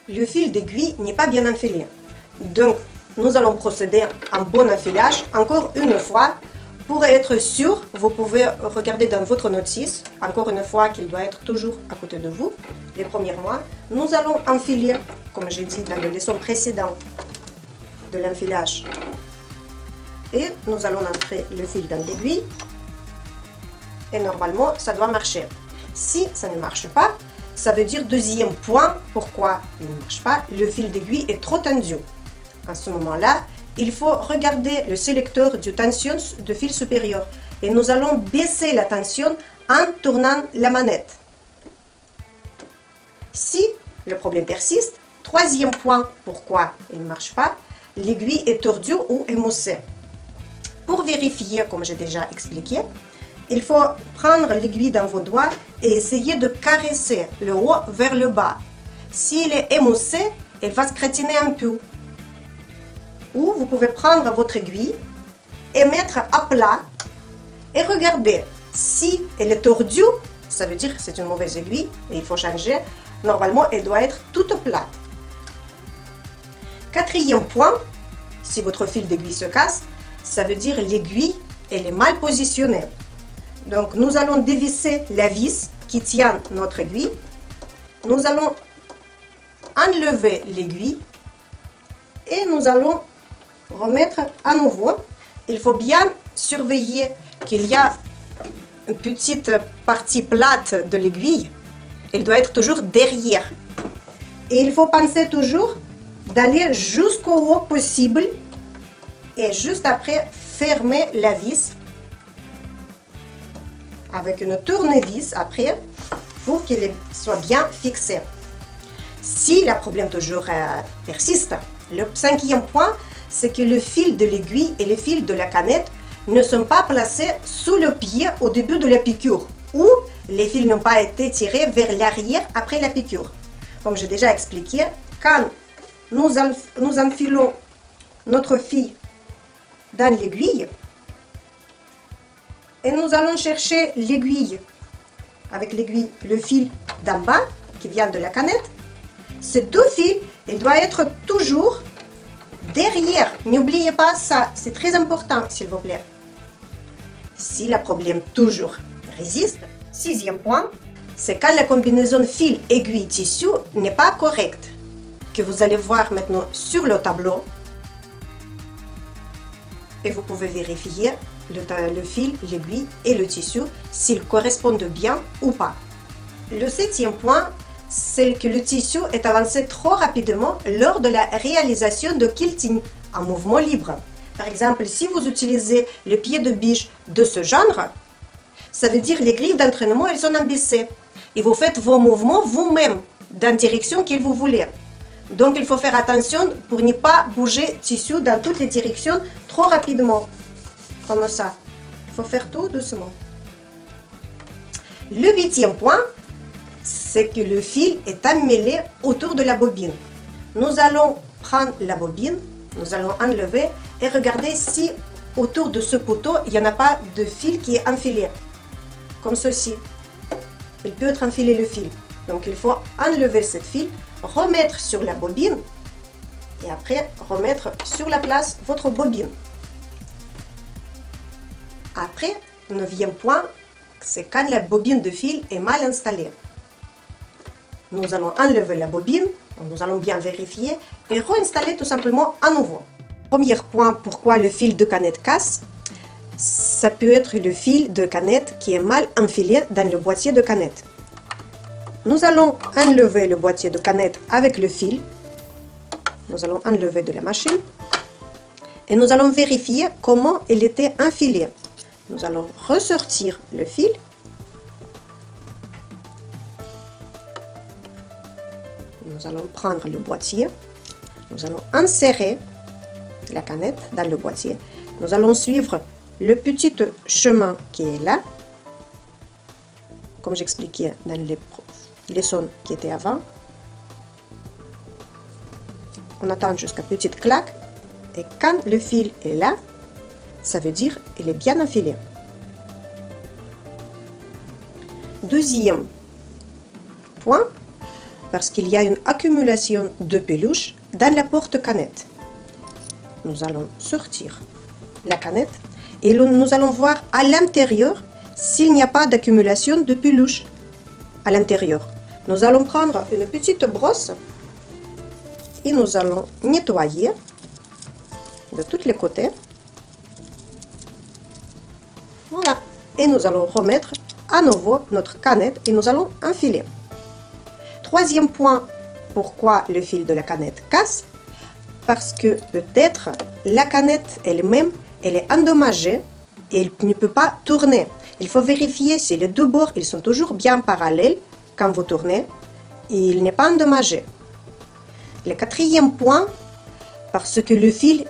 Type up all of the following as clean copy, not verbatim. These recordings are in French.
le fil d'aiguille n'est pas bien enfilé. Donc, nous allons procéder à un bon enfilage encore une fois. Pour être sûr, vous pouvez regarder dans votre notice, encore une fois, qu'il doit être toujours à côté de vous, les premiers mois. Nous allons enfiler, comme j'ai dit dans la leçon précédente de l'enfilage. Et nous allons entrer le fil dans l'aiguille. Et normalement, ça doit marcher. Si ça ne marche pas, ça veut dire deuxième point. Pourquoi il ne marche pas? Le fil d'aiguille est trop tendu. À ce moment-là, il faut regarder le sélecteur de tension de fil supérieur. Et nous allons baisser la tension en tournant la manette. Si le problème persiste, troisième point, pourquoi il ne marche pas, l'aiguille est tordue ou émoussée. Pour vérifier, comme j'ai déjà expliqué, il faut prendre l'aiguille dans vos doigts et essayer de caresser le haut vers le bas. S'il est émoussé, il va se gratiner un peu. Ou vous pouvez prendre votre aiguille et mettre à plat et regarder. Si elle est tordue, ça veut dire que c'est une mauvaise aiguille et il faut changer. Normalement, elle doit être toute plate. Quatrième point, si votre fil d'aiguille se casse, ça veut dire l'aiguille elle est mal positionnée. Donc, nous allons dévisser la vis qui tient notre aiguille. Nous allons enlever l'aiguille et nous allons remettre à nouveau. Il faut bien surveiller qu'il y a une petite partie plate de l'aiguille. Elle doit être toujours derrière. Et il faut penser toujours d'aller jusqu'au haut possible et juste après fermer la vis avec une tournevis après pour qu'elle soit bien fixée. Si le problème toujours persiste, le cinquième point, c'est que le fil de l'aiguille et le fil de la canette ne sont pas placés sous le pied au début de la piqûre ou les fils n'ont pas été tirés vers l'arrière après la piqûre. Comme j'ai déjà expliqué, quand nous enfilons notre fil dans l'aiguille et nous allons chercher l'aiguille avec l'aiguille, le fil d'en bas qui vient de la canette, ces deux fils, ils doivent être toujours derrière. N'oubliez pas ça, c'est très important s'il vous plaît. Si le problème toujours résiste, sixième point, c'est quand la combinaison fil, aiguille, tissu n'est pas correcte, que vous allez voir maintenant sur le tableau. Et vous pouvez vérifier le fil, l'aiguille et le tissu s'ils correspondent bien ou pas. Le septième point, c'est que le tissu est avancé trop rapidement lors de la réalisation de quilting en mouvement libre. Par exemple, si vous utilisez le pied de biche de ce genre, ça veut dire les griffes d'entraînement, elles sont abaissées. Et vous faites vos mouvements vous-même, dans la direction que vous voulez. Donc, il faut faire attention pour ne pas bouger le tissu dans toutes les directions trop rapidement. Comme ça. Il faut faire tout doucement. Le huitième point, c'est que le fil est emmêlé autour de la bobine. Nous allons prendre la bobine, nous allons enlever et regarder si autour de ce poteau, il n'y en a pas de fil qui est enfilé. Comme ceci. Il peut être enfilé le fil. Donc il faut enlever ce fil, remettre sur la bobine et après remettre sur la place votre bobine. Après, neuvième point, c'est quand la bobine de fil est mal installée. Nous allons enlever la bobine, nous allons bien vérifier et réinstaller tout simplement à nouveau. Premier point, pourquoi le fil de canette casse? Ça peut être le fil de canette qui est mal enfilé dans le boîtier de canette. Nous allons enlever le boîtier de canette avec le fil. Nous allons enlever de la machine et nous allons vérifier comment il était enfilé. Nous allons ressortir le fil. Nous allons prendre le boîtier. Nous allons insérer la canette dans le boîtier. Nous allons suivre le petit chemin qui est là, comme j'expliquais dans les leçons qui étaient avant. On attend jusqu'à petite claque et quand le fil est là, ça veut dire qu'il est bien enfilé. Deuxième point, parce qu'il y a une accumulation de peluche dans la porte-canette. Nous allons sortir la canette et nous allons voir à l'intérieur s'il n'y a pas d'accumulation de peluche à l'intérieur. Nous allons prendre une petite brosse et nous allons nettoyer de tous les côtés. Voilà. Et nous allons remettre à nouveau notre canette et nous allons enfiler. Troisième point, pourquoi le fil de la canette casse? Parce que peut-être la canette elle-même, elle est endommagée et elle ne peut pas tourner. Il faut vérifier si les deux bords ils sont toujours bien parallèles quand vous tournez et il n'est pas endommagé. Le quatrième point, parce que le fil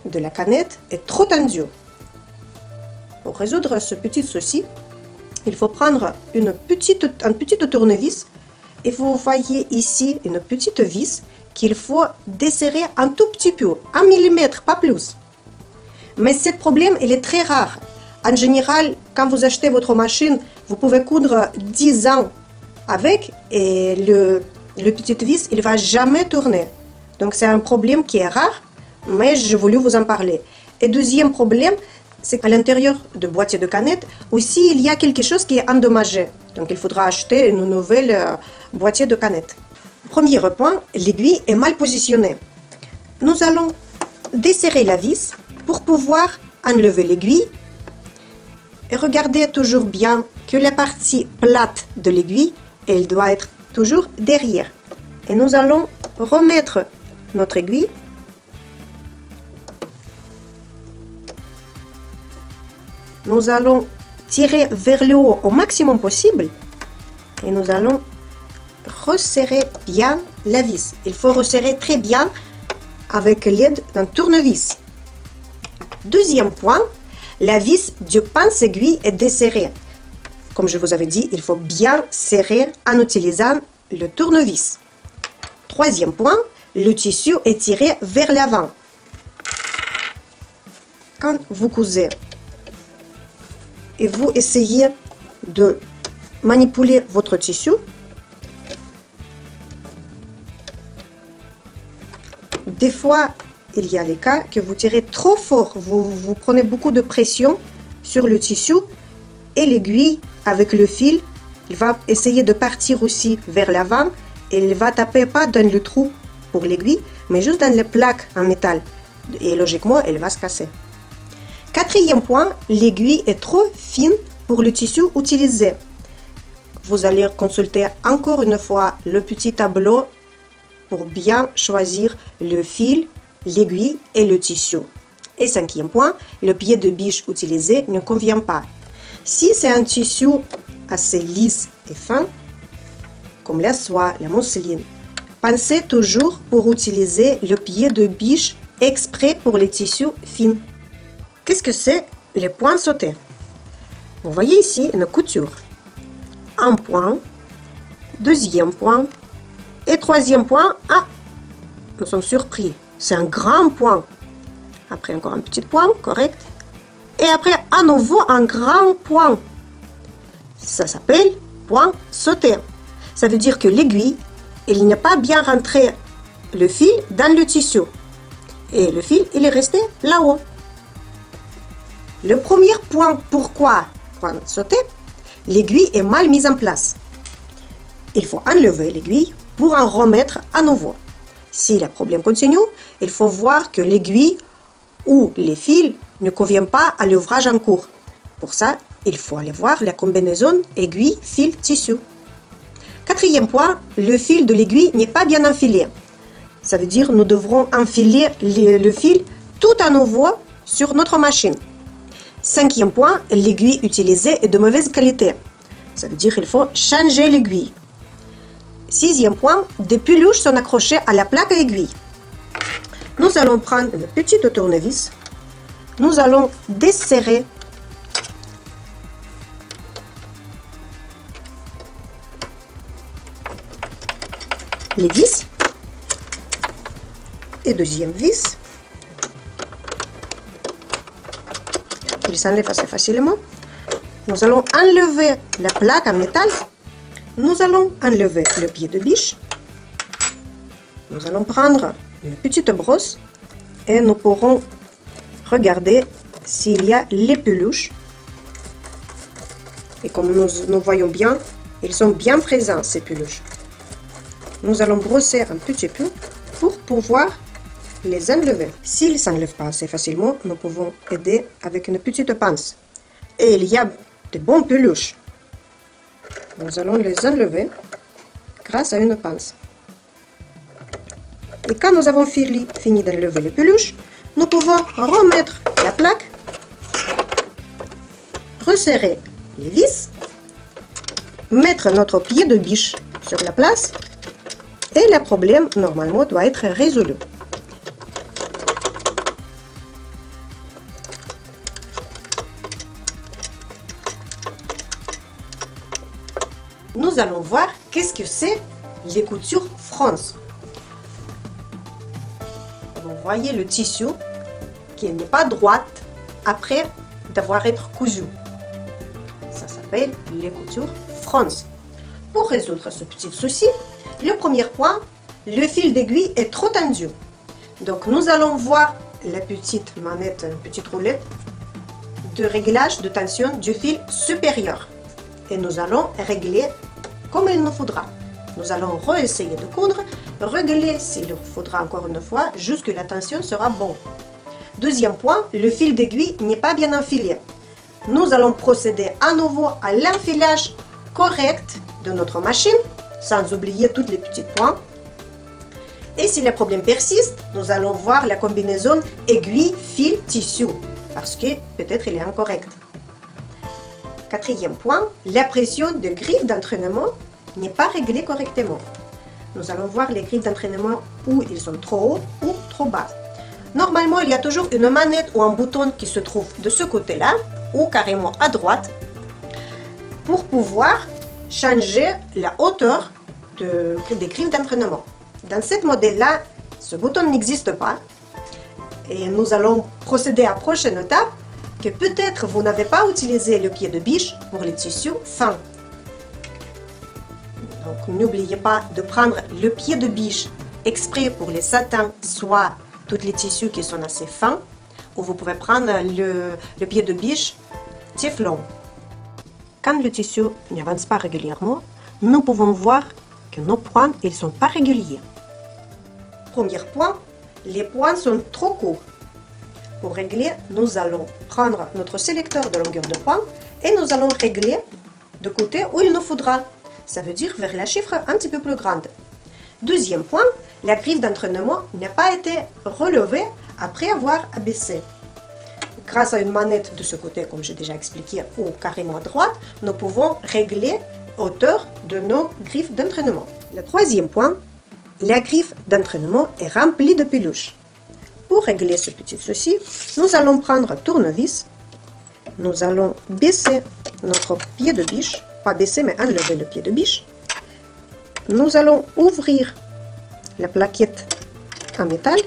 de la canette est trop tendu. Pour résoudre ce petit souci, il faut prendre un petit tournevis et vous voyez ici une petite vis qu'il faut desserrer un tout petit peu, 1 mm, pas plus. Mais ce problème, il est très rare. En général, quand vous achetez votre machine, vous pouvez coudre 10 ans avec et le petit vis, il ne va jamais tourner. Donc c'est un problème qui est rare, mais j'ai voulu vous en parler. Et deuxième problème, c'est qu'à l'intérieur du boîtier de canette, aussi il y a quelque chose qui est endommagé. Donc il faudra acheter une nouvelle boîtier de canette. Premier point, l'aiguille est mal positionnée. Nous allons desserrer la vis pour pouvoir enlever l'aiguille. Et regardez toujours bien que la partie plate de l'aiguille, elle doit être toujours derrière. Et nous allons remettre notre aiguille. Nous allons tirer vers le haut au maximum possible et nous allons resserrer bien la vis. Il faut resserrer très bien avec l'aide d'un tournevis. Deuxième point, la vis du pince-aiguille est desserrée. Comme je vous avais dit, il faut bien serrer en utilisant le tournevis. Troisième point, le tissu est tiré vers l'avant. Quand vous cousez et vous essayez de manipuler votre tissu, des fois, il y a les cas que vous tirez trop fort, vous prenez beaucoup de pression sur le tissu et l'aiguille avec le fil, il va essayer de partir aussi vers l'avant et il va taper pas dans le trou pour l'aiguille, mais juste dans les plaques en métal et logiquement, elle va se casser. Quatrième point, l'aiguille est trop fine pour le tissu utilisé. Vous allez consulter encore une fois le petit tableau pour bien choisir le fil, l'aiguille et le tissu. Et cinquième point, le pied de biche utilisé ne convient pas. Si c'est un tissu assez lisse et fin, comme la soie, la mousseline, pensez toujours pour utiliser le pied de biche exprès pour les tissus fins. Qu'est-ce que c'est les points sautés? Vous voyez ici une couture. Un point, deuxième point et troisième point. Ah, nous sommes surpris. C'est un grand point. Après encore un petit point, correct. Et après à nouveau un grand point. Ça s'appelle point sauté. Ça veut dire que l'aiguille, il n'a pas bien rentré le fil dans le tissu. Et le fil, il est resté là-haut. Le premier point, pourquoi point sauté? L'aiguille est mal mise en place. Il faut enlever l'aiguille pour en remettre à nouveau. Si le problème continue, il faut voir que l'aiguille ou les fils ne conviennent pas à l'ouvrage en cours. Pour ça, il faut aller voir la combinaison aiguille-fil-tissu. Quatrième point, le fil de l'aiguille n'est pas bien enfilé. Ça veut dire que nous devrons enfiler le fil tout à nouveau sur notre machine. Cinquième point, l'aiguille utilisée est de mauvaise qualité. Ça veut dire qu'il faut changer l'aiguille. Sixième point, des peluches sont accrochées à la plaque à aiguille. Nous allons prendre une petite tournevis. Nous allons desserrer les vis. Et deuxième vis. Il s'enlève assez facilement. Nous allons enlever la plaque en métal. Nous allons enlever le pied de biche. Nous allons prendre une petite brosse et nous pourrons regarder s'il y a les peluches. Et comme nous voyons bien, ils sont bien présents, ces peluches. Nous allons brosser un petit peu pour pouvoir les enlever. S'ils ne s'enlèvent pas assez facilement, nous pouvons aider avec une petite pince. Et il y a de bons peluches. Nous allons les enlever grâce à une pince. Et quand nous avons fini d'enlever les peluches, nous pouvons remettre la plaque, resserrer les vis, mettre notre pied de biche sur la place et le problème normalement doit être résolu. Nous allons voir qu'est-ce que c'est les coutures France. Vous voyez le tissu qui n'est pas droite après d'avoir été cousu. Ça s'appelle les coutures France. Pour résoudre ce petit souci, le premier point, le fil d'aiguille est trop tendu. Donc nous allons voir la petite manette, une petite roulette de réglage de tension du fil supérieur. Et nous allons régler comme il nous faudra. Nous allons réessayer de coudre, régler s'il nous faudra encore une fois, jusqu'à la tension sera bonne. Deuxième point, le fil d'aiguille n'est pas bien enfilé. Nous allons procéder à nouveau à l'enfilage correct de notre machine, sans oublier tous les petits points. Et si le problème persiste, nous allons voir la combinaison aiguille-fil-tissu, parce que peut-être il est incorrect. Quatrième point, la pression de griffe d'entraînement n'est pas réglée correctement. Nous allons voir les griffes d'entraînement où ils sont trop hauts ou trop bas. Normalement, il y a toujours une manette ou un bouton qui se trouve de ce côté-là ou carrément à droite pour pouvoir changer la hauteur des griffes d'entraînement. Dans ce modèle-là, ce bouton n'existe pas et nous allons procéder à la prochaine étape que peut-être vous n'avez pas utilisé le pied de biche pour les tissus fins. Donc n'oubliez pas de prendre le pied de biche exprès pour les satins, soit tous les tissus qui sont assez fins, ou vous pouvez prendre le pied de biche Teflon. Quand le tissu n'avance pas régulièrement, nous pouvons voir que nos points ne sont pas réguliers. Premier point, les points sont trop courts. Pour régler, nous allons prendre notre sélecteur de longueur de pointe et nous allons régler de côté où il nous faudra. Ça veut dire vers la chiffre un petit peu plus grande. Deuxième point, la griffe d'entraînement n'a pas été relevée après avoir abaissé. Grâce à une manette de ce côté, comme j'ai déjà expliqué, ou carrément à droite, nous pouvons régler la hauteur de nos griffes d'entraînement. Le troisième point, la griffe d'entraînement est remplie de peluches. Pour régler ce petit souci, nous allons prendre un tournevis, nous allons baisser notre pied de biche, pas baisser mais enlever le pied de biche, nous allons ouvrir la plaquette en métal,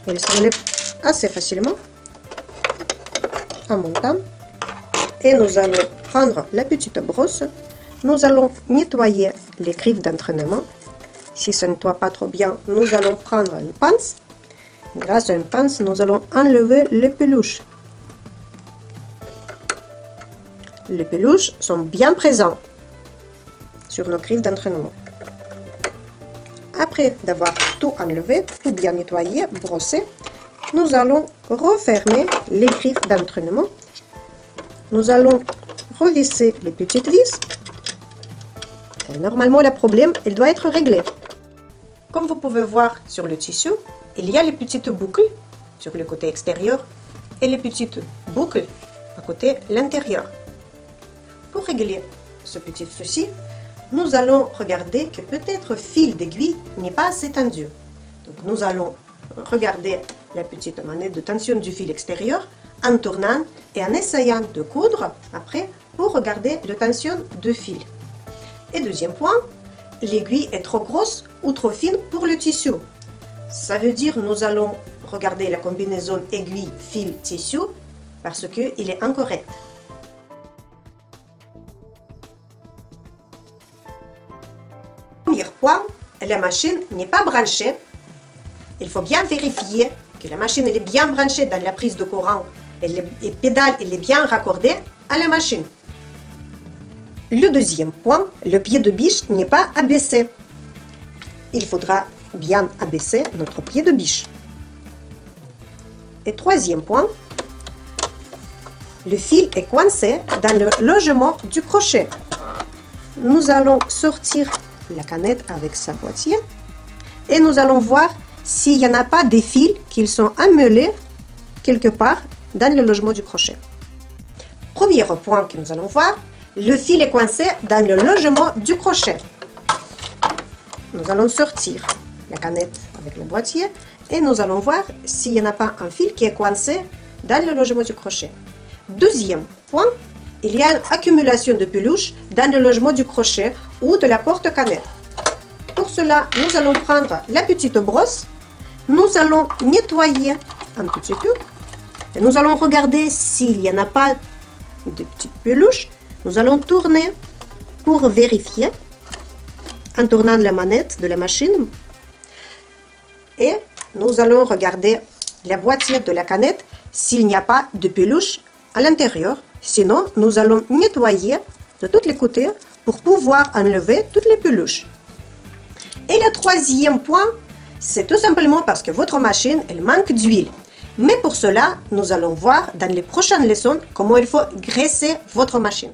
elle s'enlève assez facilement en montant et nous allons prendre la petite brosse, nous allons nettoyer les griffes d'entraînement. Si ça ne nettoie pas trop bien, nous allons prendre une pince. Grâce à une pince, nous allons enlever les peluches. Les peluches sont bien présents sur nos griffes d'entraînement. Après d'avoir tout enlevé, tout bien nettoyé, brossé, nous allons refermer les griffes d'entraînement. Nous allons revisser les petites vis. Et normalement, le problème, il doit être réglé. Comme vous pouvez voir sur le tissu, il y a les petites boucles sur le côté extérieur et les petites boucles à côté l'intérieur. Pour régler ce petit souci, nous allons regarder que peut-être le fil d'aiguille n'est pas assez tendu. Donc nous allons regarder la petite manette de tension du fil extérieur en tournant et en essayant de coudre après pour regarder la tension du fil. Et deuxième point, l'aiguille est trop grosse ou trop fine pour le tissu. Ça veut dire nous allons regarder la combinaison aiguille, fil, tissu parce qu'il est incorrect. Premier point, la machine n'est pas branchée. Il faut bien vérifier que la machine elle est bien branchée dans la prise de courant et les pédales elle est bien raccordée à la machine. Le deuxième point, le pied de biche n'est pas abaissé. Il faudra bien abaisser notre pied de biche. Et troisième point, le fil est coincé dans le logement du crochet. Nous allons sortir la canette avec sa boîtier et nous allons voir s'il n'y en a pas des fils qui sont emmêlés quelque part dans le logement du crochet. Premier point que nous allons voir, le fil est coincé dans le logement du crochet. Nous allons sortir la canette avec le boîtier et nous allons voir s'il n'y en a pas un fil qui est coincé dans le logement du crochet. Deuxième point, il y a une accumulation de peluche dans le logement du crochet ou de la porte-canette. Pour cela, nous allons prendre la petite brosse, nous allons nettoyer un petit peu et nous allons regarder s'il n'y en a pas de petites peluches. Nous allons tourner pour vérifier en tournant la manette de la machine et nous allons regarder la boîtier de la canette s'il n'y a pas de peluche à l'intérieur. Sinon, nous allons nettoyer de tous les côtés pour pouvoir enlever toutes les peluches. Et le troisième point, c'est tout simplement parce que votre machine elle manque d'huile. Mais pour cela, nous allons voir dans les prochaines leçons comment il faut graisser votre machine.